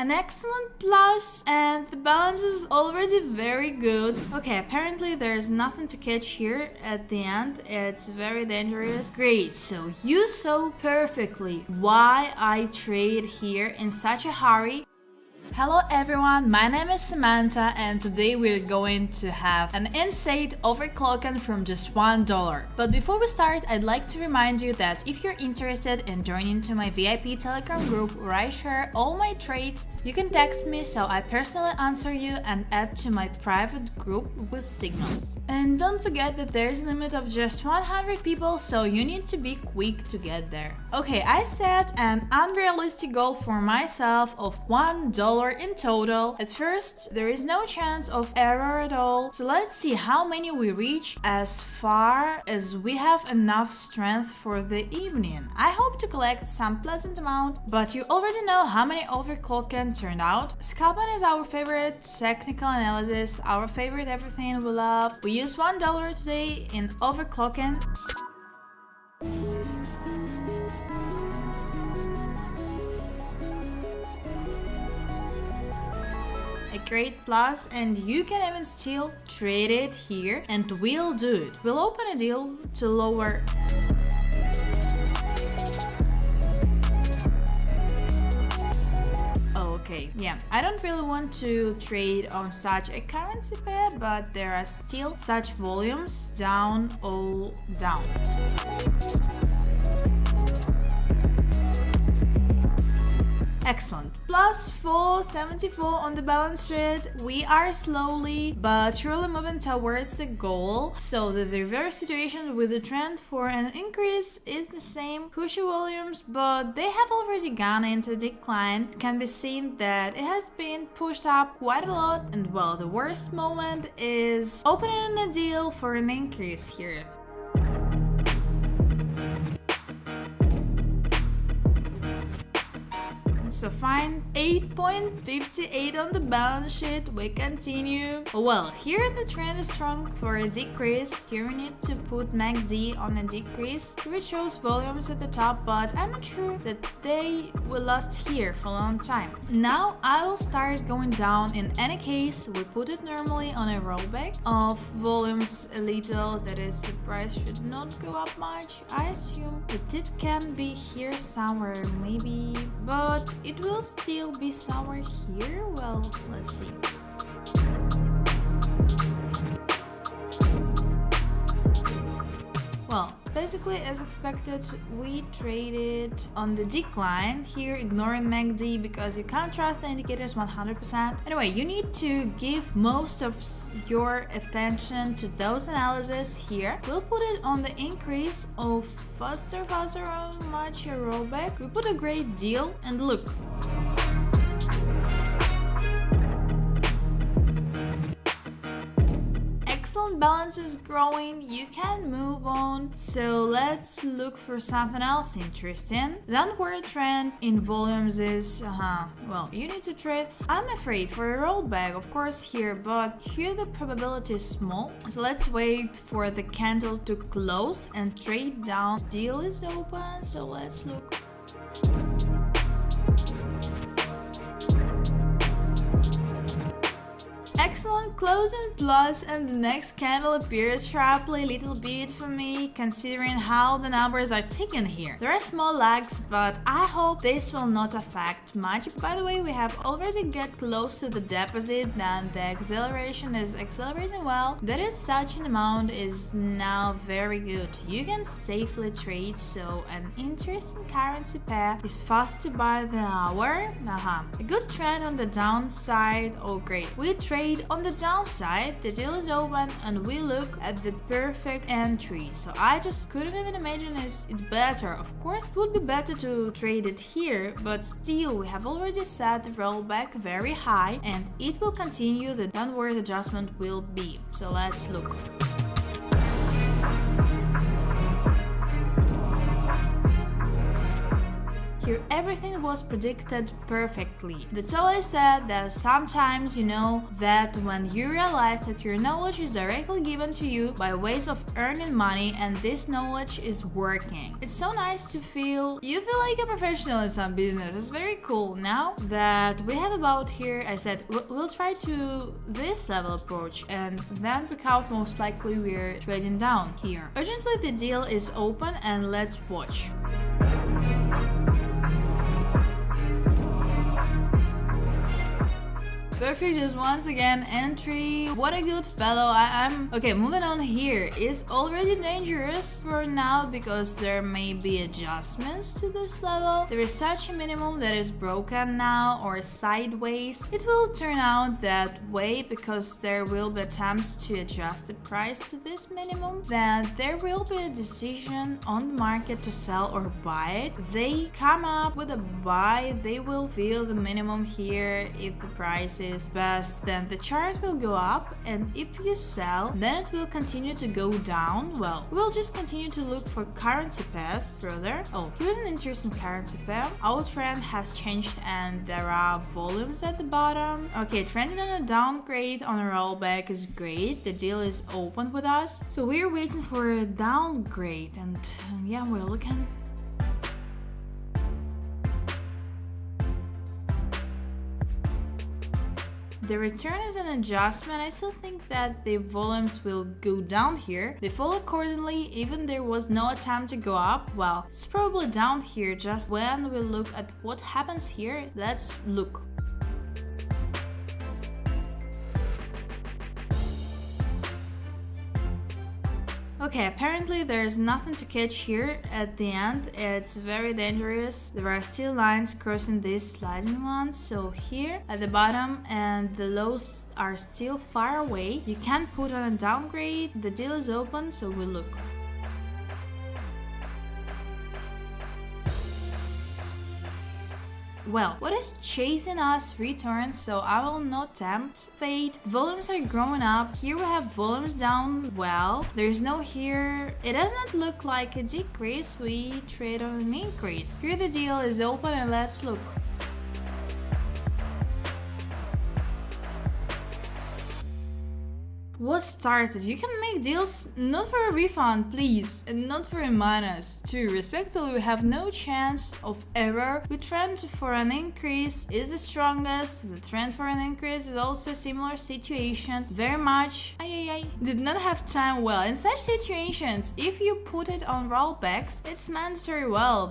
an excellent plus, and the balance is already very good. Okay, apparently there's nothing to catch here at the end. It's very dangerous. Great, so you saw perfectly why I trade here in such a hurry. Hello everyone, my name is Samantha and today we're going to have an insane overclocking from just $1. But before we start, I'd like to remind you that if you're interested in joining to my VIP Telegram group where I share all my trades, you can text me so I personally answer you and add to my private group with signals. And don't forget that there's a limit of just 100 people, so you need to be quick to get there. Okay, I set an unrealistic goal for myself of $1 in total. At first, there is no chance of error at all, so let's see how many we reach as far as we have enough strength for the evening. I hope to collect some pleasant amount, but you already know how many overclocking turned out. Scalping is our favorite technical analysis, our favorite everything we love. We use $1 today in overclocking. A great plus, and you can even still trade it here, and we'll do it. We'll open a deal to lower. Okay, yeah, I don't really want to trade on such a currency pair, but there are still such volumes down, all down. Excellent. Plus 474 on the balance sheet. We are slowly but surely moving towards the goal. So the reverse situation with the trend for an increase is the same. Pushy volumes, but they have already gone into decline. It can be seen that it has been pushed up quite a lot, and well, the worst moment is opening a deal for an increase here. So fine, 8.58 on the balance sheet, we continue. Well, here the trend is strong for a decrease. Here we need to put MACD on a decrease. Here it shows volumes at the top, but I'm not sure that they will last here for a long time. Now I will start going down. In any case, we put it normally on a rollback of volumes a little, that is, the price should not go up much. I assume that it can be here somewhere, maybe, but it will still be somewhere here. Well, let's see. Well, basically as expected, we traded on the decline here, ignoring MACD because you can't trust the indicators 100%. Anyway, you need to give most of your attention to those analyses here. We'll put it on the increase of faster, much a rollback. We put a great deal, and look. Excellent balance is growing, you can move on. So let's look for something else interesting. The downward trend in volumes is, well, you need to trade. I'm afraid for a rollback, of course, here, but here the probability is small. So let's wait for the candle to close and trade down. Deal is open, so let's look. Excellent closing plus, and the next candle appears sharply, little bit for me, considering how the numbers are ticking here. There are small lags, but I hope this will not affect much. By the way, we have already get close to the deposit, and the acceleration is accelerating well. That is, such an amount is now very good. You can safely trade, so an interesting currency pair is fast to buy the hour. A good trend on the downside. Oh great, we trade on the downside, the deal is open, and we look at the perfect entry. So I just couldn't even imagine it better. Of course, it would be better to trade it here, but still we have already set the rollback very high, and it will continue. The downward adjustment will be. So let's look. here everything was predicted perfectly. That's all I said, that sometimes you know that when you realize that your knowledge is directly given to you by ways of earning money and this knowledge is working. It's so nice to feel you feel like a professional in some business. It's very cool. Now that we have about here, I said we'll try to this level approach and then pick out most likely we're trading down here. Urgently the deal is open and let's watch. Perfect, just once again entry. What a good fellow. I'm okay. Moving on here is already dangerous for now because there may be adjustments to this level. There is such a minimum that is broken now or sideways. It will turn out that way because there will be attempts to adjust the price to this minimum. Then there will be a decision on the market to sell or buy it. They come up with a buy. They will feel the minimum here. If the price is best, then the chart will go up, and if you sell, then it will continue to go down. Well, we'll just continue to look for currency pairs further. Oh, here's an interesting currency pair. Our trend has changed and there are volumes at the bottom. Okay, trending on a downgrade on a rollback is great. The deal is open with us, so we're waiting for a downgrade, and yeah, we're looking. The return is an adjustment. I still think that the volumes will go down here. They fall accordingly, even there was no attempt to go up. Well, it's probably down here. Just when we look at what happens here, let's look. Okay, apparently there's nothing to catch here at the end. It's very dangerous. There are still lines crossing these sliding ones. So here at the bottom and the lows are still far away. You can't put on a downgrade. The deal is open, so we look. Well, what is chasing us returns, so I will not tempt fate. Volumes are growing up. Here we have volumes down. Well, there's no here. It does not look like a decrease. We trade on an increase. Here the deal is open and let's look. What started? You can make deals not for a refund, please, and not for a minus. To respectfully, we have no chance of error. The trend for an increase is the strongest. The trend for an increase is also a similar situation. Very much. Did not have time. Well, in such situations, if you put it on rollbacks, it's mandatory. Well,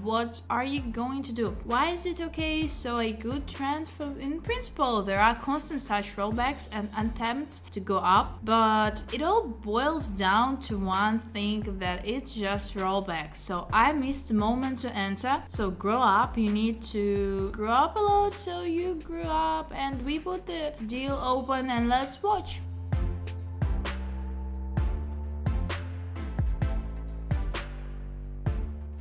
what are you going to do? Why is it okay? So a good trend for, in principle, there are constant such rollbacks and attempts to go up, but it all boils down to one thing, that it's just rollback. So I missed the moment to enter. So grow up, you need to grow up a lot, so you grew up and we put the deal open and let's watch.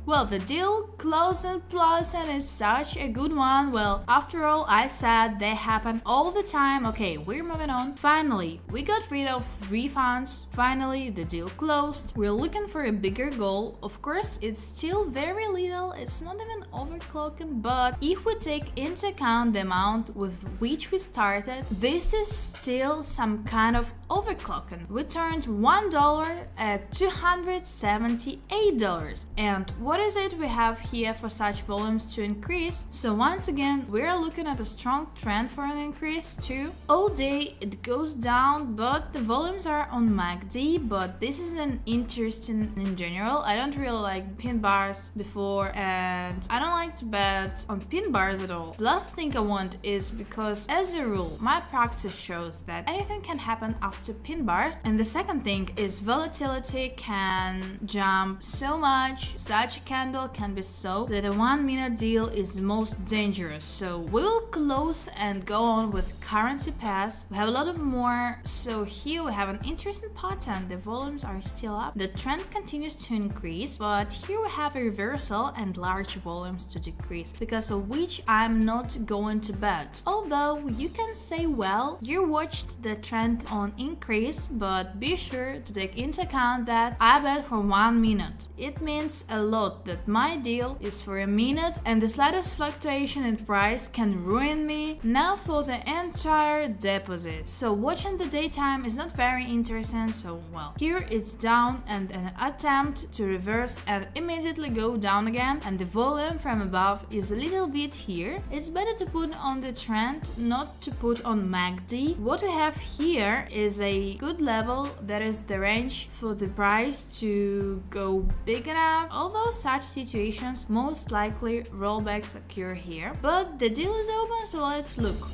Well, the deal closed and plus and is such a good one. Well, after all, I said they happen all the time. Okay, we're moving on. Finally, we got rid of refunds. Finally, the deal closed. We're looking for a bigger goal. Of course, it's still very little. It's not even overclocking, but if we take into account the amount with which we started, this is still some kind of overclocking. We turned $1 at $278. And what is it we have here for such volumes to increase? So once again, we're looking at a strong trend for an increase too. All day it goes down, but the volumes are on MACD, but this is an interesting in general. I don't really like pin bars before, and I don't like to bet on pin bars at all. The last thing I want is, because as a rule, my practice shows that anything can happen after pin bars, and the second thing is volatility can jump so much. Such a candle can be so that a 1 minute deal is the most dangerous. So we will close and go on with currency pairs. We have a lot of more. So here we have an interesting pattern. The volumes are still up. The trend continues to increase, but here we have a reversal and large volumes to decrease, because of which I'm not going to bet. Although you can say, well, you watched the trend on increase, but be sure to take into account that I bet for 1 minute. It means a lot thought that my deal is for a minute and the slightest fluctuation in price can ruin me, now for the entire deposit. So watching the daytime is not very interesting, so well, here it's down and an attempt to reverse and immediately go down again, and the volume from above is a little bit here. It's better to put on the trend, not to put on MACD. What we have here is a good level, that is the range for the price to go big enough, although such situations most likely rollbacks occur here. But the deal is open, so let's look.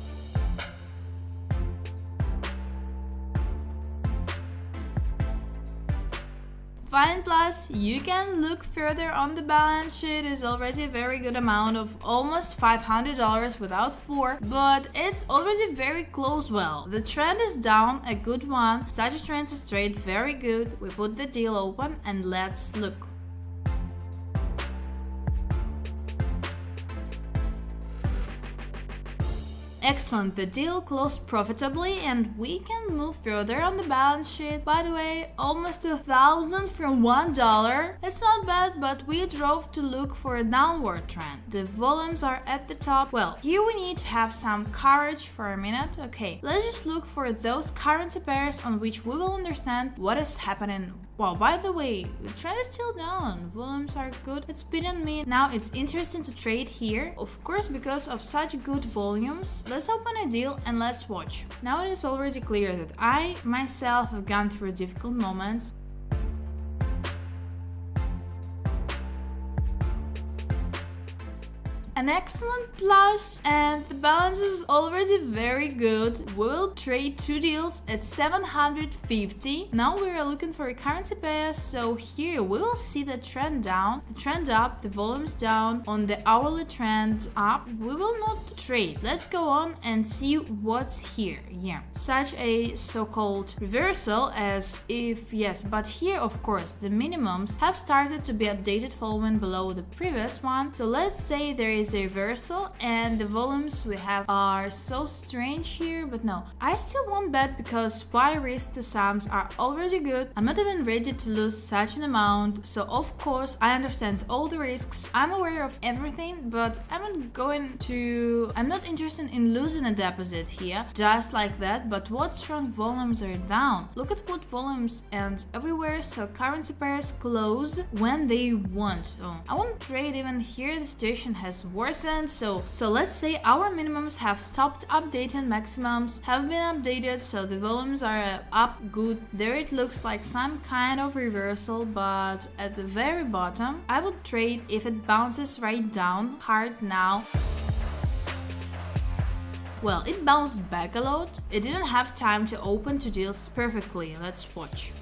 Fine, plus you can look further on the balance sheet. Is already a very good amount of almost $500 without 4, but it's already very close. Well, the trend is down, a good one. Such a trend is trade very good. We put the deal open and let's look. Excellent, the deal closed profitably and we can move further on the balance sheet. By the way, almost 1,000 from $1. It's not bad, but we drove to look for a downward trend. The volumes are at the top. Well, here we need to have some courage for a minute. Okay, let's just look for those currency pairs on which we will understand what is happening. Wow, by the way, the trend is still down, volumes are good, it's beating me. Now it's interesting to trade here, of course because of such good volumes. Let's open a deal and let's watch. Now it is already clear that I myself have gone through difficult moments. An excellent plus, and the balance is already very good. We will trade 2 deals at 750. Now we are looking for a currency pair, so here we will see the trend down, the trend up, the volumes down. On the hourly trend up, we will not trade. Let's go on and see what's here. Yeah, such a so-called reversal as if, yes, but here of course the minimums have started to be updated following below the previous one. So let's say there is a reversal and the volumes we have are so strange here, but no, I still won't bet because Y risk to sums are already good. I'm not even ready to lose such an amount, so of course I understand all the risks, I'm aware of everything, but I'm not interested in losing a deposit here just like that. But what strong volumes are down, look at what volumes and everywhere, so currency pairs close when they want. So I won't trade even here, the situation has worsened. So let's say our minimums have stopped updating, maximums have been updated, so the volumes are up good. There it looks like some kind of reversal, but at the very bottom I would trade if it bounces right down hard now. Well, it bounced back a lot. It didn't have time to open 2 deals perfectly. Let's watch.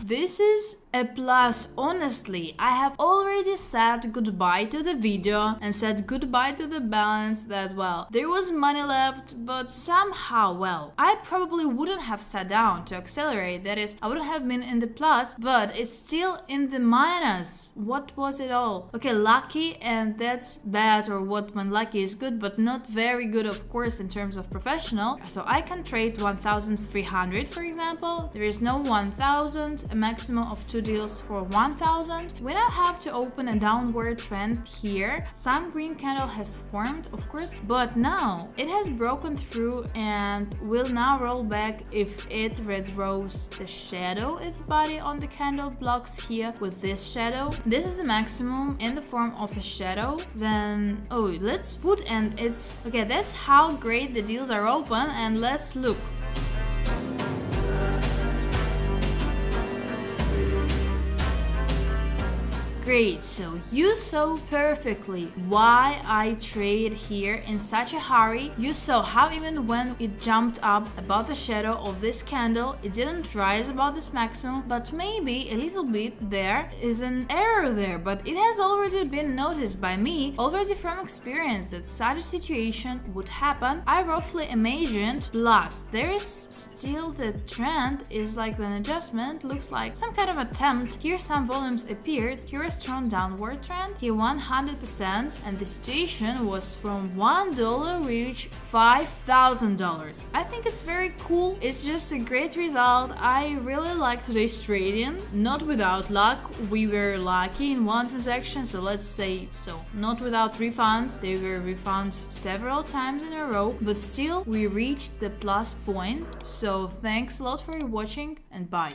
This is a plus. Honestly, I have already said goodbye to the video and said goodbye to the balance, that well, there was money left, but somehow, well, I probably wouldn't have sat down to accelerate, that is, I wouldn't have been in the plus, but it's still in the minus. What was it all? Okay, lucky, and that's bad, or what when lucky is good, but not very good of course in terms of professional. So I can trade 1,300 for example, there is no 1,000, a maximum of 2 deals for 1,000. We now have to open a downward trend here. Some green candle has formed of course, but now it has broken through and will now roll back if it redraws the shadow its body on the candle blocks here with this shadow. This is the maximum in the form of a shadow. Then let's put, and it's okay, that's how great the deals are open, and let's look. Great, so you saw perfectly why I trade here in such a hurry. You saw how even when it jumped up above the shadow of this candle, it didn't rise above this maximum, but maybe a little bit there is an error there, but it has already been noticed by me already from experience that such a situation would happen. I roughly imagined, plus there is still the trend is like an adjustment, looks like some kind of attempt. Here some volumes appeared, here strong downward trend. He won 100%, and the situation was from $1 reached $5,000. I think it's very cool. It's just a great result. I really like today's trading. Not without luck. We were lucky in one transaction, so let's say so. Not without refunds. They were refunds several times in a row, but still we reached the plus point. So thanks a lot for watching and bye.